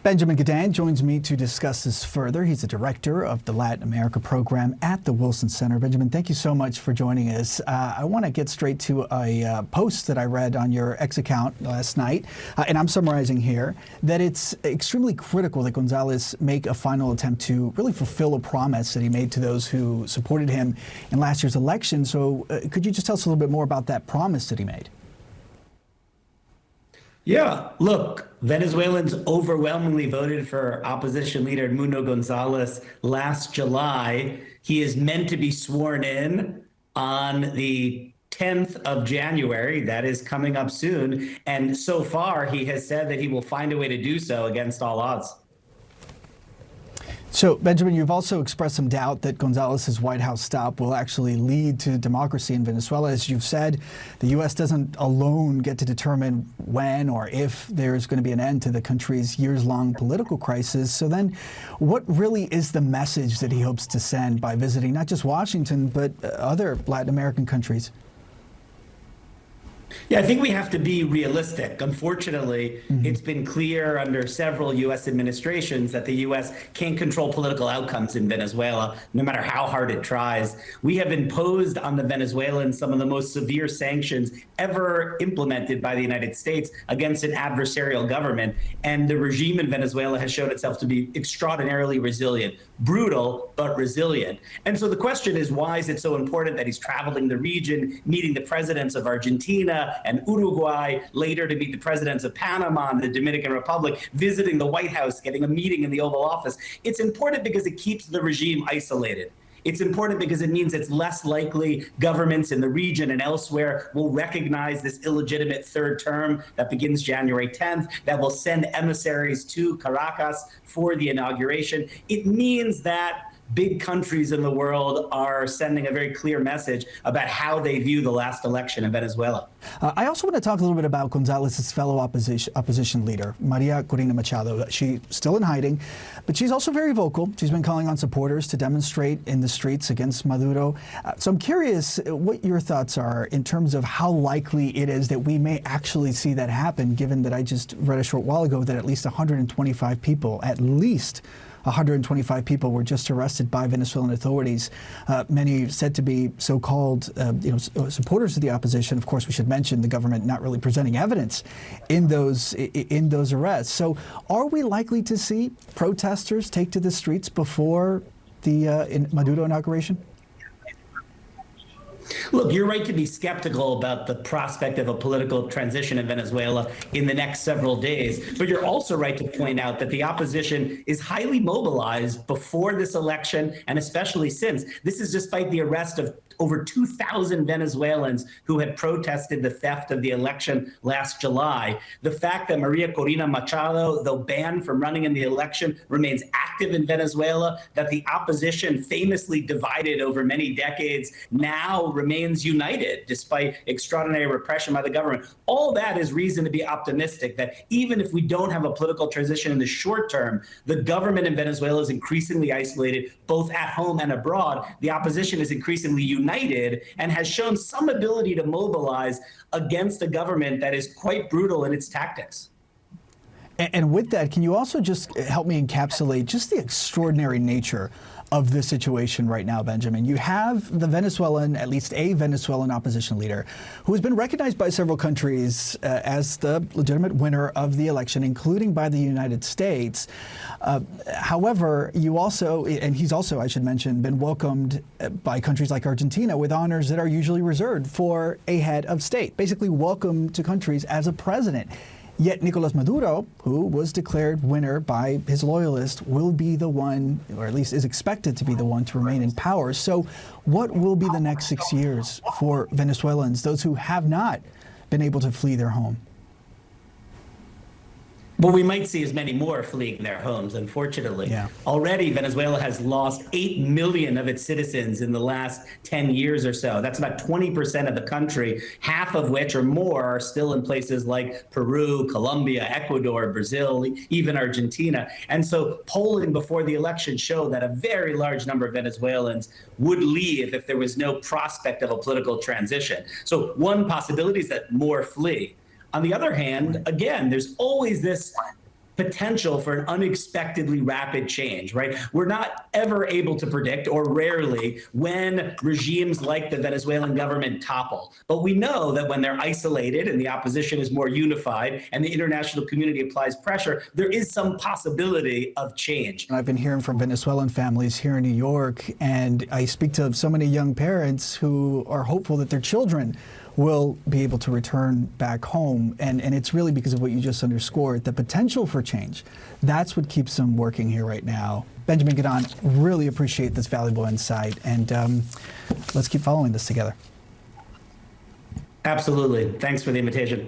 Benjamin Gedan joins me to discuss this further. He's the director of the Latin America program at the Wilson Center. Benjamin, thank you so much for joining us. I want to get straight to a post that I read on your X account last night, and I'm summarizing here, that it's extremely critical that Gonzalez make a final attempt to really fulfill a promise that he made to those who supported him in last year's election. So could you just tell us a little bit more about that promise that he made? Yeah, look, Venezuelans overwhelmingly voted for opposition leader Edmundo Gonzalez last July. He is meant to be sworn in on the 10th of January. That is coming up soon. And so far, he has said that he will find a way to do so against all odds. So, Benjamin, you've also expressed some doubt that Gonzalez's White House stop will actually lead to democracy in Venezuela. As you've said, the U.S. doesn't alone get to determine when or if there's going to be an end to the country's years-long political crisis. So then, what really is the message that he hopes to send by visiting not just Washington, but other Latin American countries? Yeah, I think we have to be realistic. Unfortunately, it's been clear under several U.S. administrations that the U.S. can't control political outcomes in Venezuela, no matter how hard it tries. We have imposed on the Venezuelans some of the most severe sanctions ever implemented by the United States against an adversarial government. And the regime in Venezuela has shown itself to be extraordinarily resilient, brutal, but resilient. And so the question is, why is it so important that he's traveling the region, meeting the presidents of Argentina and Uruguay, later to meet the presidents of Panama and the Dominican Republic, visiting the White House, getting a meeting in the Oval Office? It's important because it keeps the regime isolated. It's important because it means it's less likely governments in the region and elsewhere will recognize this illegitimate third term that begins January 10th, that will send emissaries to Caracas for the inauguration. It means that big countries in the world are sending a very clear message about how they view the last election in Venezuela. I also want to talk a little bit about Gonzalez's fellow opposition leader, Maria Corina Machado. She's still in hiding, but she's also very vocal. She's been calling on supporters to demonstrate in the streets against Maduro. So I'm curious what your thoughts are in terms of how likely it is that we may actually see that happen, given that I just read a short while ago that at least 125 people, at least 125 people were just arrested by Venezuelan authorities, many said to be so-called supporters of the opposition. Of course, we should mention the government not really presenting evidence in those arrests. So are we likely to see protesters take to the streets before the Maduro inauguration? Look, you're right to be skeptical about the prospect of a political transition in Venezuela in the next several days, but you're also right to point out that the opposition is highly mobilized before this election, and especially since. This is despite the arrest of over 2,000 Venezuelans who had protested the theft of the election last July. The fact that Maria Corina Machado, though banned from running in the election, remains active in Venezuela, that the opposition, famously divided over many decades, now remains united despite extraordinary repression by the government. All that is reason to be optimistic that even if we don't have a political transition in the short term, the government in Venezuela is increasingly isolated, both at home and abroad. The opposition is increasingly united and has shown some ability to mobilize against a government that is quite brutal in its tactics. And with that, can you also just help me encapsulate just the extraordinary nature of this situation right now, Benjamin? You have the Venezuelan, at least a Venezuelan opposition leader, who has been recognized by several countries as the legitimate winner of the election, including by the United States. However, you also, and he's also, I should mention, been welcomed by countries like Argentina with honors that are usually reserved for a head of state, basically welcome to countries as a president. Yet Nicolas Maduro, who was declared winner by his loyalists, will be the one, or at least is expected to be the one, to remain in power. So what will be the next 6 years for Venezuelans, those who have not been able to flee their home? Well, we might see as many more fleeing their homes, unfortunately. Yeah. Already, Venezuela has lost 8 million of its citizens in the last 10 years or so. That's about 20% of the country, half of which or more are still in places like Peru, Colombia, Ecuador, Brazil, even Argentina. And so polling before the election showed that a very large number of Venezuelans would leave if there was no prospect of a political transition. So one possibility is that more flee. On the other hand, again, there's always this potential for an unexpectedly rapid change, right? We're not ever able to predict, or rarely, when regimes like the Venezuelan government topple. But we know that when they're isolated and the opposition is more unified and the international community applies pressure, there is some possibility of change. I've been hearing from Venezuelan families here in New York, and I speak to so many young parents who are hopeful that their children will be able to return back home. And it's really because of what you just underscored, the potential for change. That's what keeps them working here right now. Benjamin Gedan, really appreciate this valuable insight, and let's keep following this together. Absolutely. Thanks for the invitation.